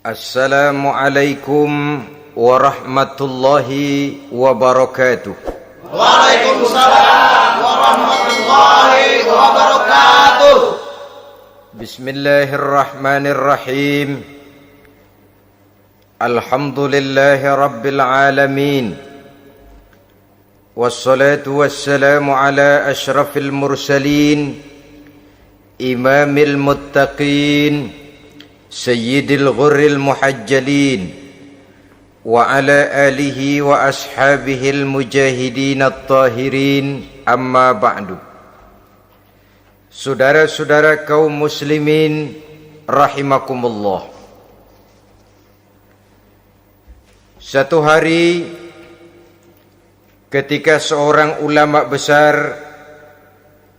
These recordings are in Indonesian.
Assalamualaikum warahmatullahi wabarakatuh. Waalaikumsalam warahmatullahi wabarakatuh. Bismillahirrahmanirrahim. Alhamdulillahi rabbil alamin. Wassalatu wassalamu ala ashrafil mursalin, imamil muttaqin, sayyidil ghurril muhajjalin, wa ala alihi wa ashabihil mujahidin at-tahirin, amma ba'du. Saudara-saudara kaum muslimin rahimakumullah. Satu hari ketika seorang ulama besar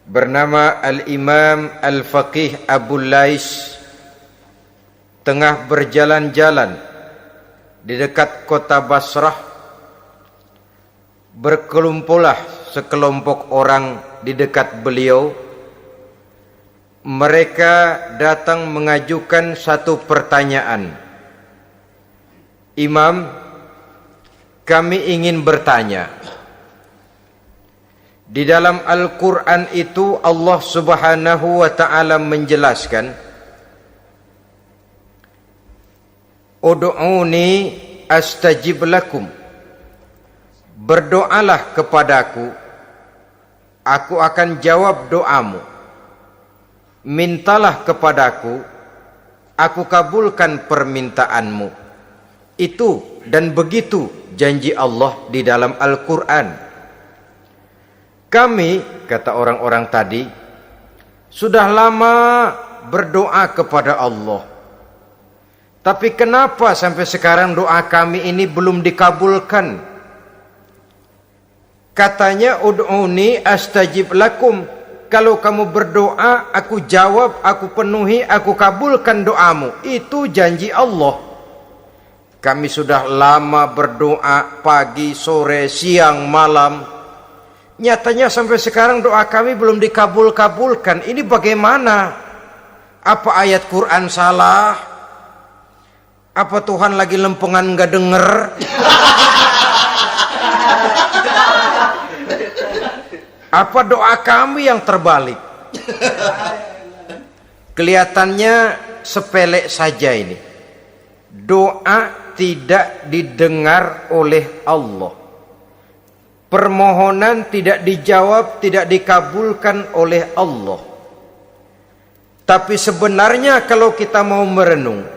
bernama Al-Imam Al-Faqih Abu Lais tengah berjalan-jalan di dekat kota Basrah, berkelumpulah sekelompok orang di dekat beliau. Mereka datang mengajukan satu pertanyaan. Imam, kami ingin bertanya. Di dalam Al-Quran itu Allah Subhanahu wa ta'ala menjelaskan, Ud'uni astajib lakum. Berdoalah kepadaku, aku akan jawab doamu. Mintalah kepadaku, aku kabulkan permintaanmu. Itu dan begitu janji Allah di dalam Al-Quran. Kami, kata orang-orang tadi, sudah lama berdoa kepada Allah. Tapi kenapa sampai sekarang doa kami ini belum dikabulkan? Katanya, ud'uni astajib lakum. Kalau kamu berdoa, aku jawab, aku penuhi, aku kabulkan doamu. Itu janji Allah. Kami sudah lama berdoa pagi, sore, siang, malam. Nyatanya sampai sekarang doa kami belum dikabulkan. Ini bagaimana? Apa ayat Quran salah? Apa Tuhan lagi lempengan nggak denger? Apa doa kami yang terbalik? Kelihatannya sepele saja ini. Doa tidak didengar oleh Allah. Permohonan tidak dijawab, tidak dikabulkan oleh Allah. Tapi sebenarnya kalau kita mau merenung,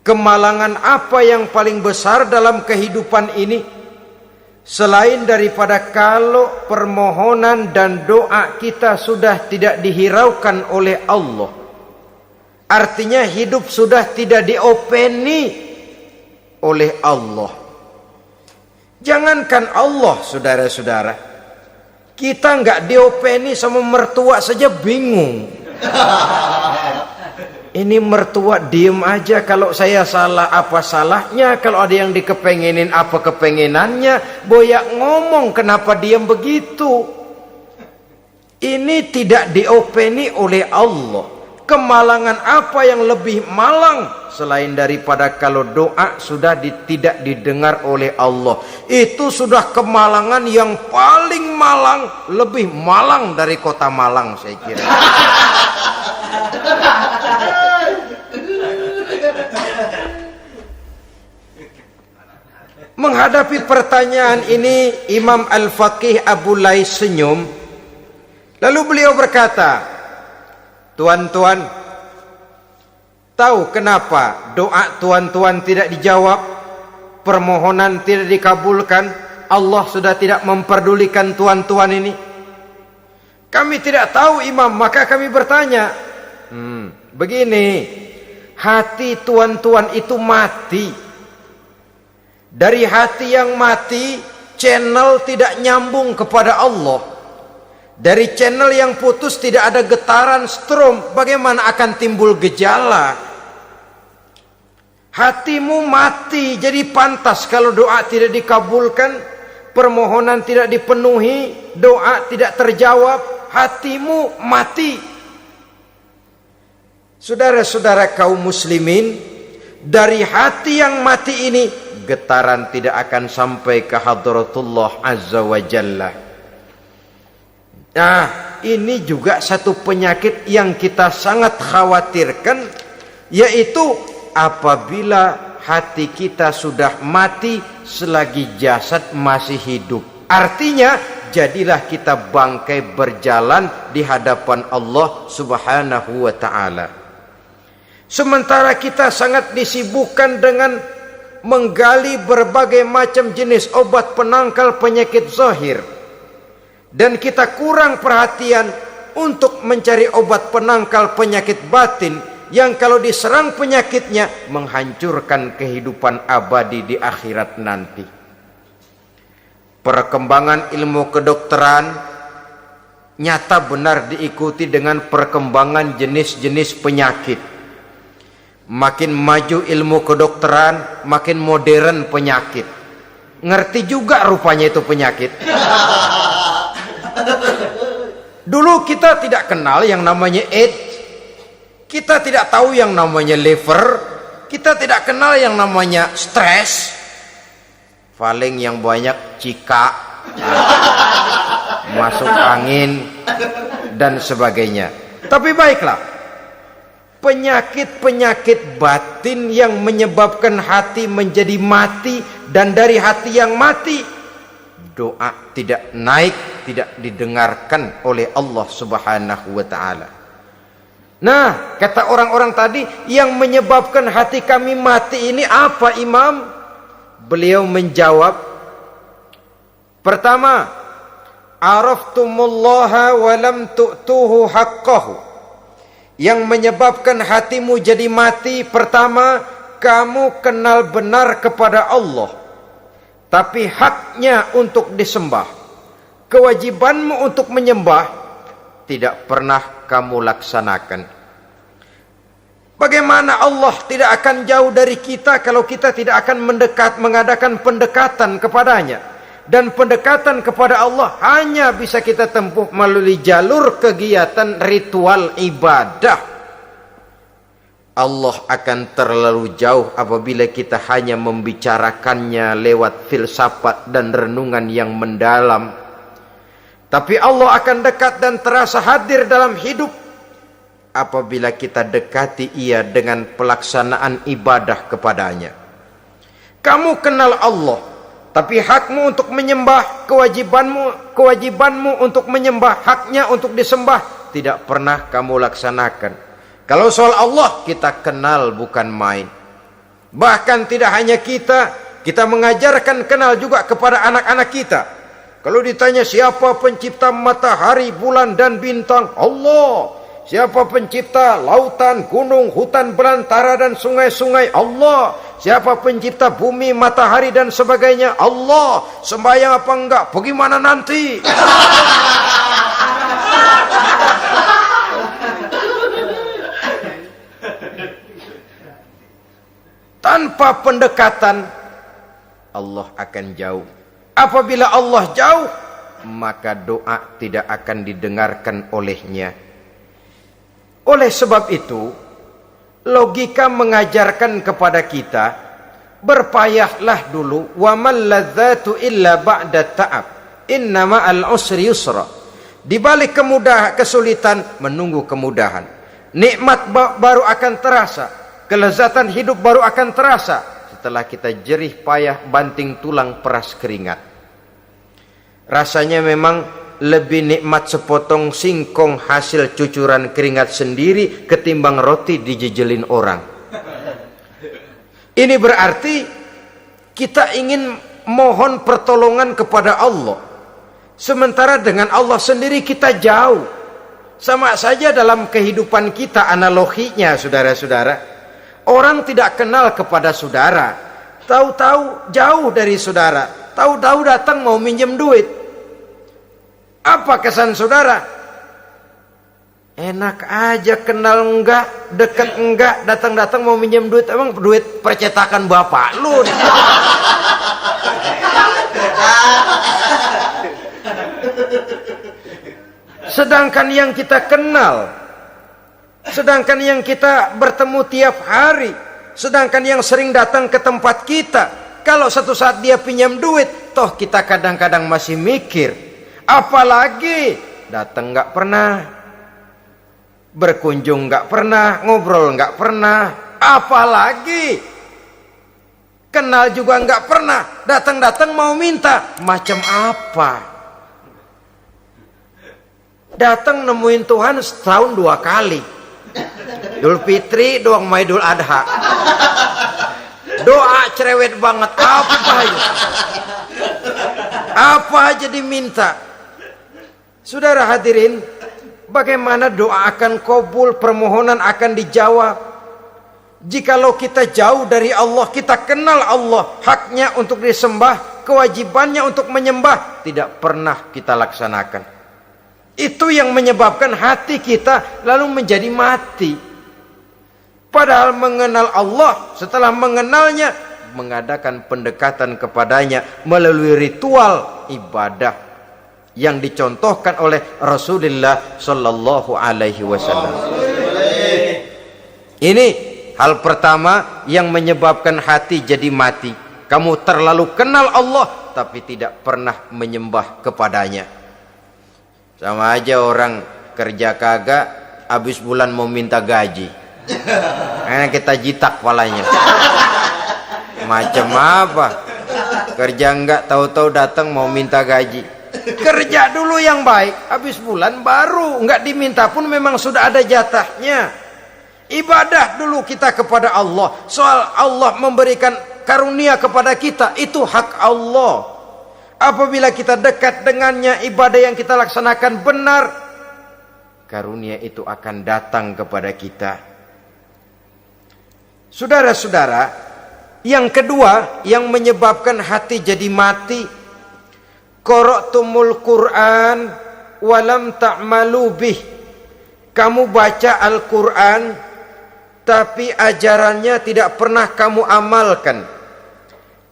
kemalangan apa yang paling besar dalam kehidupan ini selain daripada kalau permohonan dan doa kita sudah tidak dihiraukan oleh Allah? Artinya hidup sudah tidak diopeni oleh Allah. Jangankan Allah, saudara-saudara, kita nggak diopeni sama mertua saja bingung. Ini mertua diem aja, kalau saya salah apa salahnya, kalau ada yang dikepengenin apa kepengenannya, boyak ngomong kenapa diem begitu. Ini tidak diopeni oleh Allah. Kemalangan apa yang lebih malang selain daripada kalau doa sudah tidak didengar oleh Allah? Itu sudah kemalangan yang paling malang, lebih malang dari kota Malang saya kira. Menghadapi pertanyaan ini, Imam Al-Faqih Abu Lais senyum. Lalu beliau berkata, tuan-tuan, tahu kenapa doa tuan-tuan tidak dijawab, permohonan tidak dikabulkan? Allah sudah tidak memperdulikan tuan-tuan ini. Kami tidak tahu, Imam, maka kami bertanya. Begini, hati tuan-tuan itu mati. Dari hati yang mati, channel tidak nyambung kepada Allah. Dari channel yang putus tidak ada getaran strom, bagaimana akan timbul gejala? Hatimu mati, jadi pantas kalau doa tidak dikabulkan, permohonan tidak dipenuhi, doa tidak terjawab, hatimu mati. Saudara-saudara kaum muslimin, dari hati yang mati ini, getaran tidak akan sampai ke hadratullah azza wa jalla. Nah, ini juga satu penyakit yang kita sangat khawatirkan, yaitu apabila hati kita sudah mati selagi jasad masih hidup. Artinya, jadilah kita bangkai berjalan di hadapan Allah Subhanahu wa ta'ala. Sementara kita sangat disibukkan dengan menggali berbagai macam jenis obat penangkal penyakit zahir, dan kita kurang perhatian untuk mencari obat penangkal penyakit batin yang kalau diserang penyakitnya menghancurkan kehidupan abadi di akhirat nanti. Perkembangan ilmu kedokteran nyata benar diikuti dengan perkembangan jenis-jenis penyakit. Makin maju ilmu kedokteran, makin modern penyakit. Ngerti juga rupanya itu penyakit. Dulu kita tidak kenal yang namanya AIDS, kita tidak tahu yang namanya liver, kita tidak kenal yang namanya stres, paling yang banyak cika, masuk angin dan sebagainya. Tapi baiklah, penyakit-penyakit batin yang menyebabkan hati menjadi mati, dan dari hati yang mati doa tidak naik, tidak didengarkan oleh Allah Subhanahu wa ta'ala. Nah, kata orang-orang tadi, yang menyebabkan hati kami mati ini apa, Imam? Beliau menjawab, pertama, araftumullaha wa lam tu'tuhu haqqahu. Yang menyebabkan hatimu jadi mati, pertama, kamu kenal benar kepada Allah, tapi haknya untuk disembah, kewajibanmu untuk menyembah, tidak pernah kamu laksanakan. Bagaimana Allah tidak akan jauh dari kita kalau kita tidak akan mengadakan pendekatan kepadanya? Dan pendekatan kepada Allah hanya bisa kita tempuh melalui jalur kegiatan ritual ibadah. Allah akan terlalu jauh apabila kita hanya membicarakannya lewat filsafat dan renungan yang mendalam. Tapi Allah akan dekat dan terasa hadir dalam hidup apabila kita dekati ia dengan pelaksanaan ibadah kepadanya. Kamu kenal Allah, tapi hakmu untuk menyembah, kewajibanmu untuk menyembah, haknya untuk disembah, tidak pernah kamu laksanakan. Kalau soal Allah kita kenal bukan main. Bahkan tidak hanya kita mengajarkan kenal juga kepada anak-anak kita. Kalau ditanya siapa pencipta matahari, bulan dan bintang? Allah. Siapa pencipta lautan, gunung, hutan belantara dan sungai-sungai? Allah. Siapa pencipta bumi, matahari dan sebagainya? Allah. Sembahyang apa enggak? Bagaimana nanti? Tanpa pendekatan Allah akan jauh. Apabila Allah jauh, maka doa tidak akan didengarkan olehnya. Oleh sebab itu, logika mengajarkan kepada kita, berpayahlah dulu, wa mal ladzatu illa ba'da ta'ab, innama al-usri yusra. Di balik kesulitan menunggu kemudahan. Nikmat baru akan terasa, kelezatan hidup baru akan terasa setelah kita jerih payah banting tulang peras keringat. Rasanya memang lebih nikmat sepotong singkong hasil cucuran keringat sendiri ketimbang roti dijejelin orang. Ini berarti kita ingin mohon pertolongan kepada Allah, sementara dengan Allah sendiri kita jauh. Sama saja dalam kehidupan kita analoginya, saudara-saudara. Orang tidak kenal kepada saudara, tahu-tahu jauh dari saudara, tahu-tahu datang mau minjem duit. Apa kesan saudara? Enak aja, kenal enggak, dekat enggak, datang-datang mau minjem duit. Emang duit percetakan bapak lu? Sedangkan yang kita kenal, sedangkan yang kita bertemu tiap hari, Sedangkan yang sering datang ke tempat kita, kalau satu saat dia pinjam duit, toh kita kadang-kadang masih mikir. Apalagi datang nggak pernah, berkunjung nggak pernah, ngobrol nggak pernah, apalagi kenal juga nggak pernah, datang-datang mau minta. Macam apa? Datang nemuin Tuhan setahun 2 kali, Idul Fitri doang sama Idul Adha. Doa cerewet banget, apa aja diminta. Saudara hadirin, bagaimana doa akan kabul, permohonan akan dijawab? Jikalau kita jauh dari Allah, kita kenal Allah, haknya untuk disembah, kewajibannya untuk menyembah, tidak pernah kita laksanakan. Itu yang menyebabkan hati kita lalu menjadi mati. Padahal mengenal Allah, setelah mengenalnya, mengadakan pendekatan kepadanya melalui ritual ibadah yang dicontohkan oleh Rasulullah Sallallahu Alaihi Wasallam. Ini hal pertama yang menyebabkan hati jadi mati. Kamu terlalu kenal Allah tapi tidak pernah menyembah kepadanya. Sama aja orang kerja kagak, habis bulan mau minta gaji. Karena kita jitak kepalanya. Macam apa? Kerja enggak, tahu-tahu datang mau minta gaji. Kerja dulu yang baik, habis bulan baru enggak diminta pun memang sudah ada jatahnya. Ibadah dulu kita kepada Allah. Soal Allah memberikan karunia kepada kita, itu hak Allah. Apabila kita dekat dengannya, ibadah yang kita laksanakan benar, karunia itu akan datang kepada kita. Saudara-saudara, yang kedua yang menyebabkan hati jadi mati, qara'tumul Qur'an walam ta'malu bih. Kamu baca Al-Qur'an tapi ajarannya tidak pernah kamu amalkan.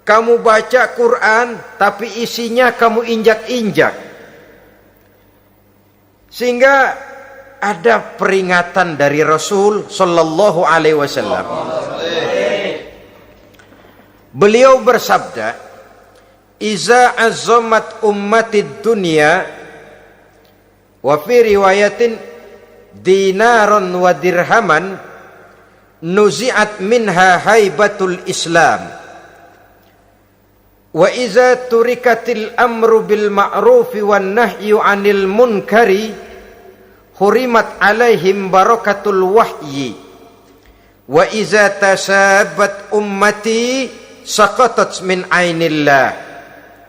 Kamu baca Quran tapi isinya kamu injak-injak. Sehingga ada peringatan dari Rasul Sallallahu Alaihi Wasallam. Beliau bersabda, "Iza azzamat ummatid dunya wa fi riwayatin dinaran wa dirhaman nuzi'at minha haibatul Islam. Wa iza turikatil amru bil ma'rufi wan nahyu 'anil munkari hurimat 'alaihim barakatul wahyi. Wa iza tasabat ummati saqatat min 'ainillah."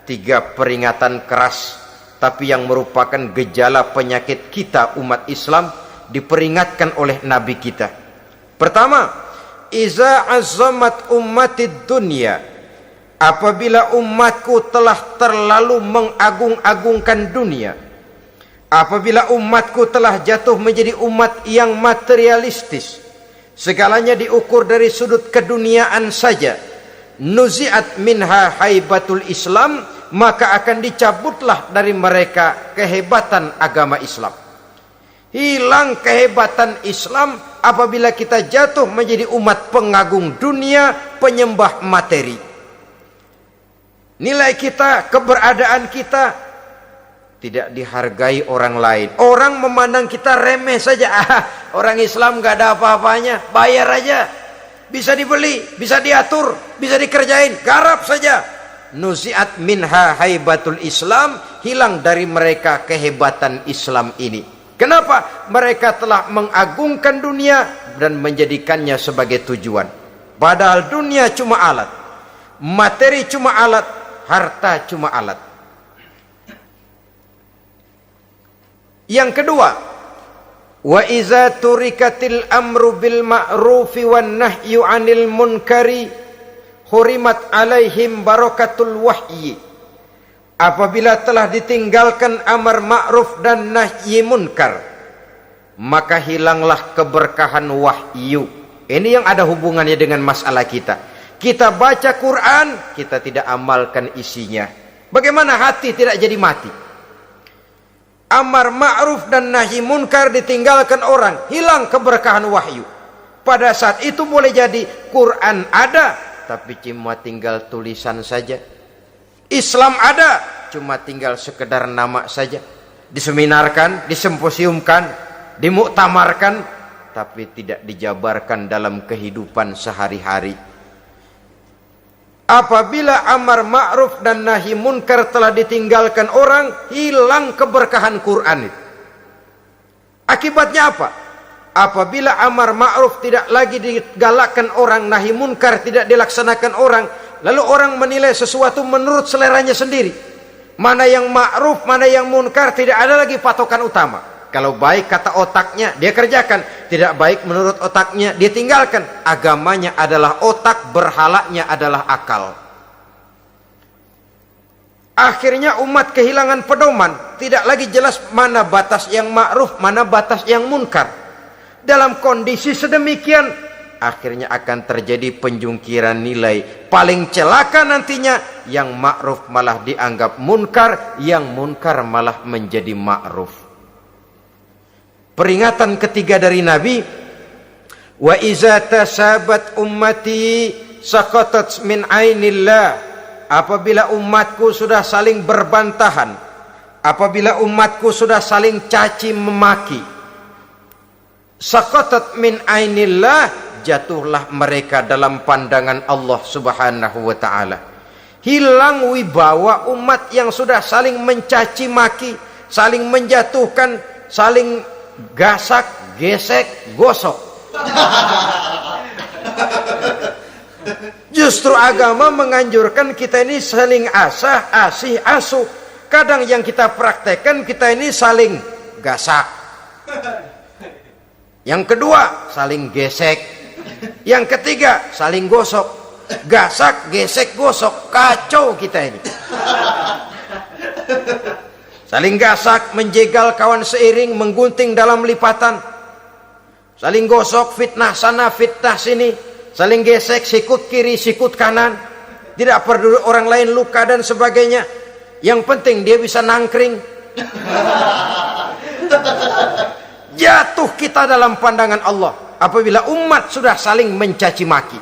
3 peringatan keras tapi yang merupakan gejala penyakit kita umat Islam diperingatkan oleh Nabi kita. Pertama, iza azzamat ummatid dunya, apabila umatku telah terlalu mengagung-agungkan dunia, apabila umatku telah jatuh menjadi umat yang materialistis, segalanya diukur dari sudut keduniaan saja, nuzi'at minha haibatul Islam, maka akan dicabutlah dari mereka kehebatan agama Islam. Hilang kehebatan Islam apabila kita jatuh menjadi umat pengagung dunia, penyembah materi. Nilai kita, keberadaan kita tidak dihargai orang lain. Orang memandang kita remeh saja. Orang Islam gak ada apa-apanya, bayar aja. Bisa dibeli, bisa diatur, bisa dikerjain, garap saja. Nuzi'at minha haibatul Islam, hilang dari mereka kehebatan Islam ini. Kenapa? Mereka telah mengagungkan dunia dan menjadikannya sebagai tujuan. Padahal dunia cuma alat, materi cuma alat, harta cuma alat. Yang kedua, wa iza turikatil amru bil ma'rufi wan nahyu 'anil munkari hurimat 'alaihim barakatul wahyi. Apabila telah ditinggalkan amar ma'ruf dan nahi munkar, maka hilanglah keberkahan wahyu. Ini yang ada hubungannya dengan masalah kita. Kita baca Quran, kita tidak amalkan isinya. Bagaimana hati tidak jadi mati? Amar ma'ruf dan nahi munkar ditinggalkan orang, hilang keberkahan wahyu. Pada saat itu boleh jadi Quran ada, tapi cuma tinggal tulisan saja. Islam ada, cuma tinggal sekedar nama saja. Diseminarkan, disimposiumkan, dimuktamarkan, tapi tidak dijabarkan dalam kehidupan sehari-hari. Apabila amar ma'ruf dan nahi munkar telah ditinggalkan orang, hilang keberkahan Quran itu. Akibatnya apa? Apabila amar ma'ruf tidak lagi digalakkan orang, nahi munkar tidak dilaksanakan orang, lalu orang menilai sesuatu menurut seleranya sendiri. Mana yang ma'ruf, mana yang munkar, tidak ada lagi patokan utama. Kalau baik kata otaknya, dia kerjakan. Tidak baik menurut otaknya, dia tinggalkan. Agamanya adalah otak, berhalanya adalah akal. Akhirnya umat kehilangan pedoman. Tidak lagi jelas mana batas yang ma'ruf, mana batas yang munkar. Dalam kondisi sedemikian, akhirnya akan terjadi penjungkiran nilai. Paling celaka nantinya, yang ma'ruf malah dianggap munkar, yang munkar malah menjadi ma'ruf. Peringatan ketiga dari Nabi, wa iza tasabat ummati saqatat min ainillah. Apabila umatku sudah saling berbantahan, apabila umatku sudah saling caci memaki, saqatat min ainillah, jatuhlah mereka dalam pandangan Allah Subhanahu wa taala. Hilang wibawa umat yang sudah saling mencaci maki, saling menjatuhkan, saling gasak, gesek, gosok. Justru agama menganjurkan kita ini saling asah, asih, asuh. Kadang yang kita praktekkan, kita ini saling gasak. Yang kedua, saling gesek. Yang ketiga, saling gosok. Gasak, gesek, gosok. Kacau kita ini. Saling gasak, menjegal kawan seiring, menggunting dalam lipatan. Saling gosok, fitnah sana, fitnah sini. Saling gesek, sikut kiri, sikut kanan. Tidak peduli orang lain luka dan sebagainya. Yang penting dia bisa nangkring. Jatuh kita dalam pandangan Allah apabila umat sudah saling mencaci maki.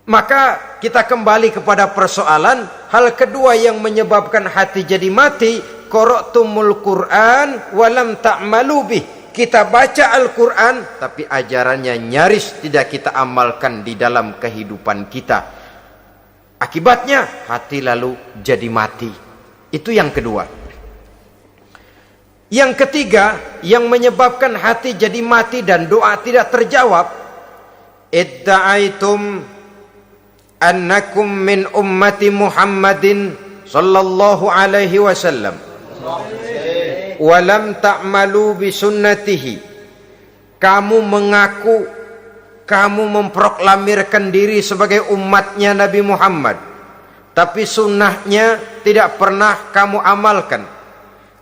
Maka kita kembali kepada persoalan, hal kedua yang menyebabkan hati jadi mati, qara'tumul Qur'an walam ta'malu bih. Kita baca Al-Qur'an tapi ajarannya nyaris tidak kita amalkan di dalam kehidupan kita. Akibatnya hati lalu jadi mati. Itu yang kedua. Yang ketiga yang menyebabkan hati jadi mati dan doa tidak terjawab, idda'aitum annakum min ummati Muhammadin sallallahu alaihi wasallam wa lam ta'malu bi sunnatihi. Kamu mengaku, kamu memproklamirkan diri sebagai umatnya Nabi Muhammad, tapi sunnahnya tidak pernah kamu amalkan.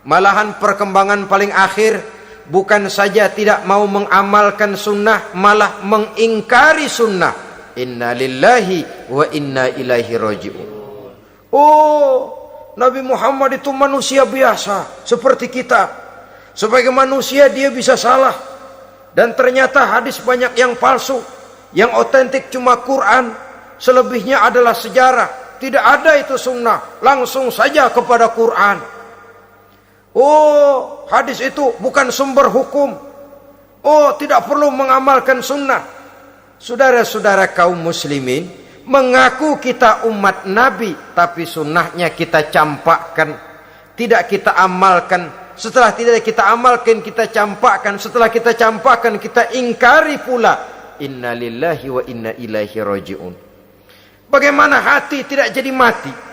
Malahan perkembangan paling akhir, bukan saja tidak mau mengamalkan sunnah, malah mengingkari sunnah. Inna lillahi wa inna ilaihi raji'un. Oh, Nabi Muhammad itu manusia biasa seperti kita. Sebagai manusia dia bisa salah. Dan ternyata hadis banyak yang palsu. Yang otentik cuma Quran. Selebihnya adalah sejarah. Tidak ada itu sunnah. Langsung saja kepada Quran. Oh, hadis itu bukan sumber hukum. Oh, tidak perlu mengamalkan sunnah. Saudara-saudara kaum muslimin, mengaku kita umat Nabi, tapi sunnahnya kita campakkan, tidak kita amalkan. Setelah tidak kita amalkan, kita campakkan. Setelah kita campakkan, kita ingkari pula. Inna lillahi wa inna ilaihi raji'un. Bagaimana hati tidak jadi mati?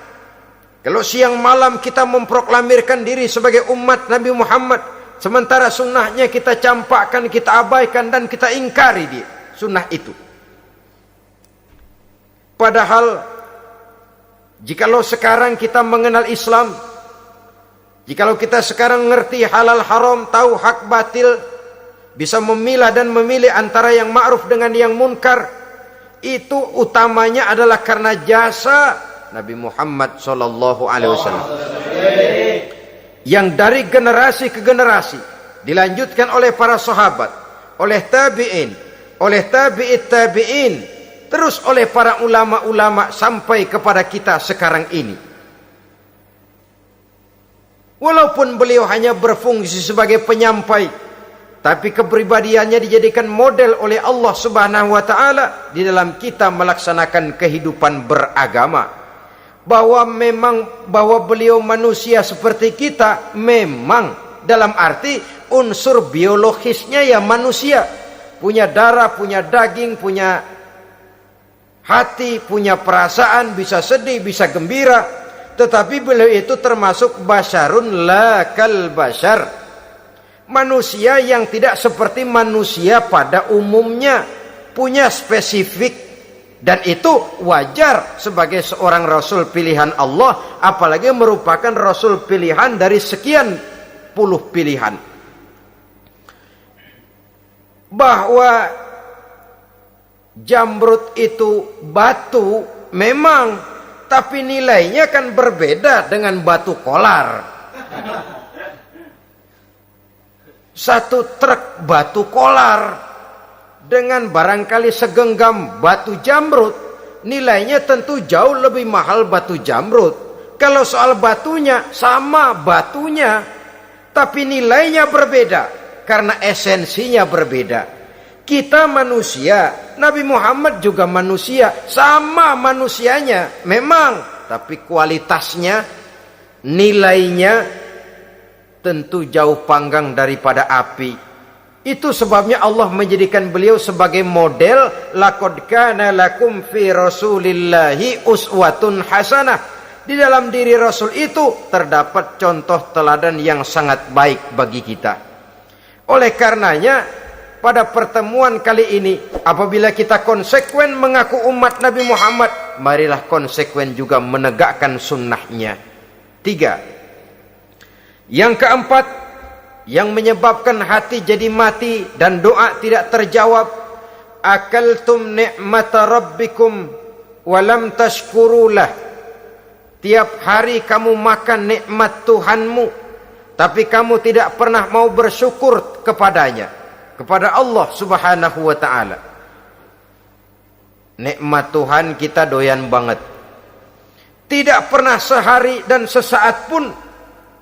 Kalau siang malam kita memproklamirkan diri sebagai umat Nabi Muhammad, sementara sunnahnya kita campakkan, kita abaikan, dan kita ingkari dia, sunnah itu. Padahal, jikalau sekarang kita mengenal Islam, jikalau kita sekarang ngerti halal haram, tahu hak batil, bisa memilah dan memilih antara yang ma'ruf dengan yang munkar, itu utamanya adalah karena jasa Nabi Muhammad sallallahu alaihi wasallam yang dari generasi ke generasi dilanjutkan oleh para sahabat, oleh tabi'in, oleh tabi'it tabi'in, terus oleh para ulama-ulama sampai kepada kita sekarang ini. Walaupun beliau hanya berfungsi sebagai penyampai, tapi kepribadiannya dijadikan model oleh Allah Subhanahu wa taala di dalam kita melaksanakan kehidupan beragama. Bahwa beliau manusia seperti kita, memang dalam arti unsur biologisnya ya manusia, punya darah, punya daging, punya hati, punya perasaan, bisa sedih, bisa gembira, tetapi beliau itu termasuk basyarun la kal basyar, manusia yang tidak seperti manusia pada umumnya, punya spesifik. Dan itu wajar sebagai seorang Rasul pilihan Allah, apalagi merupakan Rasul pilihan dari sekian puluh pilihan. Bahwa jamrud itu batu memang, tapi nilainya kan berbeda dengan batu kolar. Satu truk batu kolar dengan barangkali segenggam batu jamrud, nilainya tentu jauh lebih mahal batu jamrud. Kalau soal batunya, sama batunya, tapi nilainya berbeda karena esensinya berbeda. Kita manusia, Nabi Muhammad juga manusia, sama manusianya memang, tapi kualitasnya, nilainya tentu jauh panggang daripada api. Itu sebabnya Allah menjadikan beliau sebagai model. Laqad kana lakum fi rasulillahi uswatun hasanah. Di dalam diri Rasul itu terdapat contoh teladan yang sangat baik bagi kita. Oleh karenanya, pada pertemuan kali ini, apabila kita konsekuen mengaku umat Nabi Muhammad, marilah konsekuen juga menegakkan sunnahnya. 3. Yang keempat, yang menyebabkan hati jadi mati dan doa tidak terjawab, akaltum ni'mata rabbikum walam tashkurulah. Tiap hari kamu makan nikmat Tuhanmu, tapi kamu tidak pernah mau bersyukur kepadanya, kepada Allah Subhanahu wa ta'ala. Nikmat Tuhan kita doyan banget, tidak pernah sehari dan sesaat pun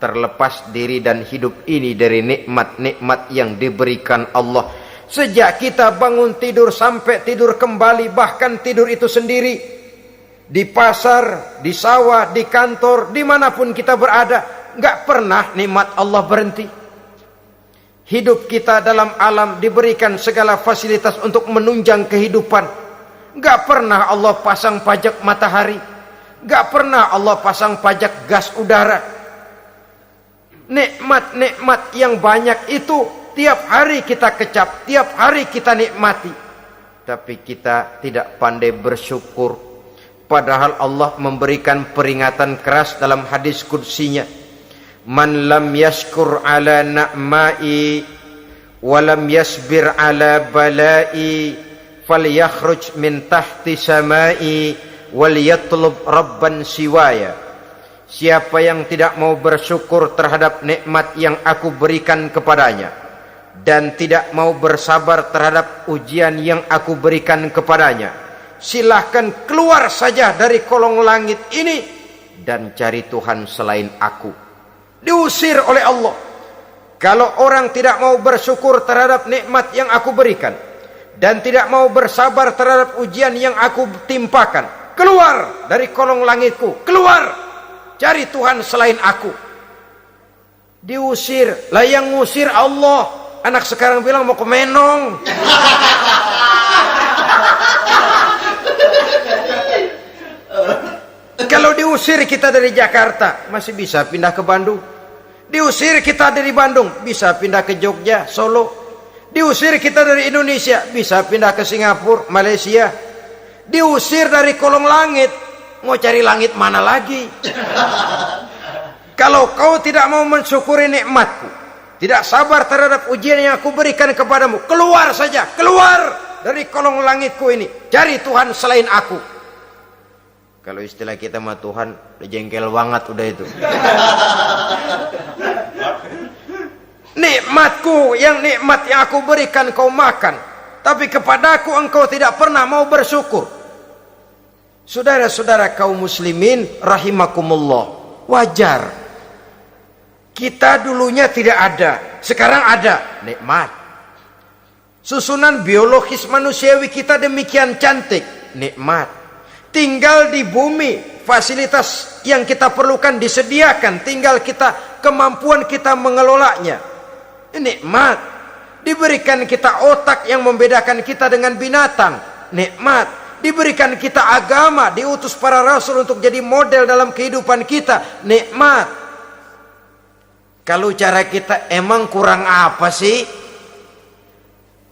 terlepas diri dan hidup ini dari nikmat-nikmat yang diberikan Allah. Sejak kita bangun tidur sampai tidur kembali, bahkan tidur itu sendiri, di pasar, di sawah, di kantor, dimanapun kita berada, nggak pernah nikmat Allah berhenti. Hidup kita dalam alam diberikan segala fasilitas untuk menunjang kehidupan. Nggak pernah Allah pasang pajak matahari, nggak pernah Allah pasang pajak gas udara. Nikmat-nikmat yang banyak itu tiap hari kita kecap, tiap hari kita nikmati, tapi kita tidak pandai bersyukur. Padahal Allah memberikan peringatan keras dalam hadis qudsinya, man lam yashkur ala na'mai wa lam yasbir ala balai falyakhruj min tahti samai wal yatlub rabban siwaya. Siapa yang tidak mau bersyukur terhadap nikmat yang aku berikan kepadanya dan tidak mau bersabar terhadap ujian yang aku berikan kepadanya, silahkan keluar saja dari kolong langit ini dan cari Tuhan selain aku. Diusir oleh Allah. Kalau orang tidak mau bersyukur terhadap nikmat yang aku berikan dan tidak mau bersabar terhadap ujian yang aku timpakan, keluar dari kolong langitku, keluar, cari Tuhan selain aku. Diusir. Lah yang ngusir Allah. Anak sekarang bilang mau ke Menong. Kalau diusir kita dari Jakarta, masih bisa pindah ke Bandung. Diusir kita dari Bandung, bisa pindah ke Jogja, Solo. Diusir kita dari Indonesia, bisa pindah ke Singapura, Malaysia. Diusir dari kolong langit, mau cari langit mana lagi? Kalau kau tidak mau mensyukuri nikmatku, tidak sabar terhadap ujian yang aku berikan kepadamu, keluar saja, keluar dari kolong langitku ini, cari Tuhan selain aku. Kalau istilah kita mah Tuhan udah jengkel banget udah itu. Nikmatku, yang nikmat yang aku berikan kau makan, tapi kepadaku engkau tidak pernah mau bersyukur. Saudara-saudara kaum muslimin rahimakumullah, wajar. Kita dulunya tidak ada, sekarang ada, nikmat. Susunan biologis manusiawi kita demikian cantik, nikmat. Tinggal di bumi, fasilitas yang kita perlukan disediakan, tinggal kemampuan kita mengelolanya, nikmat. Diberikan kita otak yang membedakan kita dengan binatang, nikmat. Diberikan kita agama, diutus para rasul untuk jadi model dalam kehidupan kita, nikmat. Kalau cara kita, emang kurang apa sih?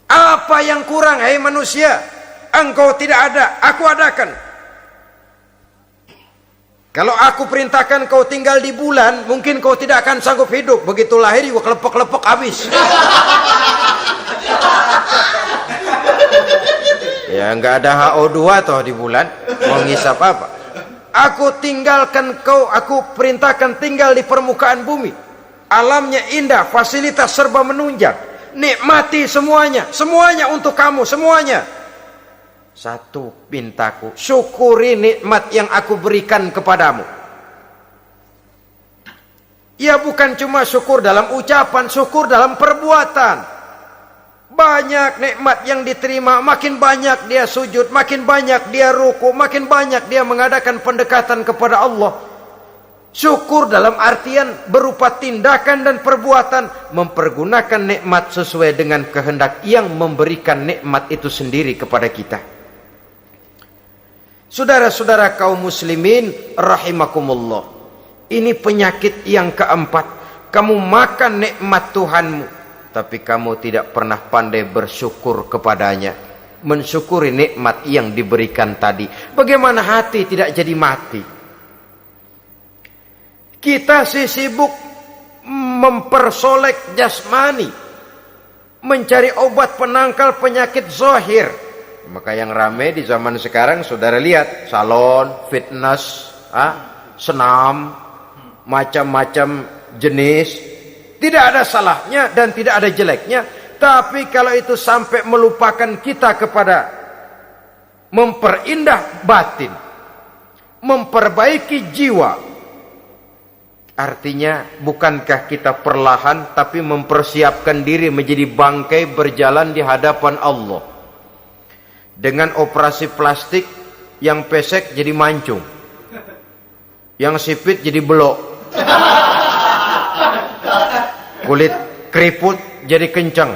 Apa yang kurang, hai manusia? Engkau tidak ada, aku adakan. Kalau aku perintahkan kau tinggal di bulan, mungkin kau tidak akan sanggup hidup. Begitu lahir juga kelepek-kelepek habis. Ya nggak ada HO2 toh di bulan, mau ngisap apa? Aku tinggalkan kau, aku perintahkan tinggal di permukaan bumi. Alamnya indah, fasilitas serba menunjang. Nikmati semuanya, semuanya untuk kamu, semuanya. Satu pintaku, syukuri nikmat yang aku berikan kepadamu. Ya bukan cuma syukur dalam ucapan, syukur dalam perbuatan. Banyak nikmat yang diterima, makin banyak dia sujud, makin banyak dia ruku, makin banyak dia mengadakan pendekatan kepada Allah. Syukur dalam artian berupa tindakan dan perbuatan, mempergunakan nikmat sesuai dengan kehendak yang memberikan nikmat itu sendiri kepada kita. Saudara-saudara kaum muslimin rahimakumullah, ini penyakit yang keempat. Kamu makan nikmat Tuhanmu, tapi kamu tidak pernah pandai bersyukur kepadanya, mensyukuri nikmat yang diberikan tadi. Bagaimana hati tidak jadi mati? Kita sibuk mempersolek jasmani, mencari obat penangkal penyakit zahir. Maka yang ramai di zaman sekarang, saudara lihat, salon, fitness, senam, macam-macam jenis. Tidak ada salahnya dan tidak ada jeleknya. Tapi kalau itu sampai melupakan kita kepada memperindah batin, memperbaiki jiwa, artinya bukankah kita perlahan tapi mempersiapkan diri menjadi bangkai berjalan di hadapan Allah? Dengan operasi plastik, yang pesek jadi mancung, yang sipit jadi belok, kulit keriput jadi kencang,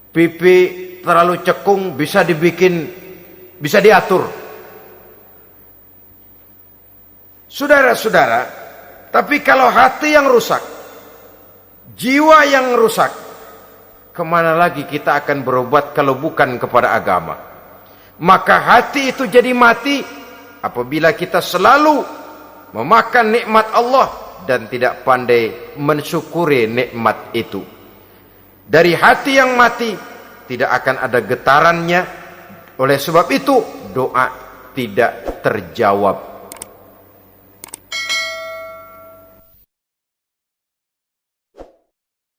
pipi terlalu cekung bisa diatur. Saudara-saudara, tapi kalau hati yang rusak, jiwa yang rusak, kemana lagi kita akan berobat kalau bukan kepada agama? Maka hati itu jadi mati apabila kita selalu memakan nikmat Allah dan tidak pandai mensyukuri nikmat itu. Dari hati yang mati tidak akan ada getarannya. Oleh sebab itu doa tidak terjawab.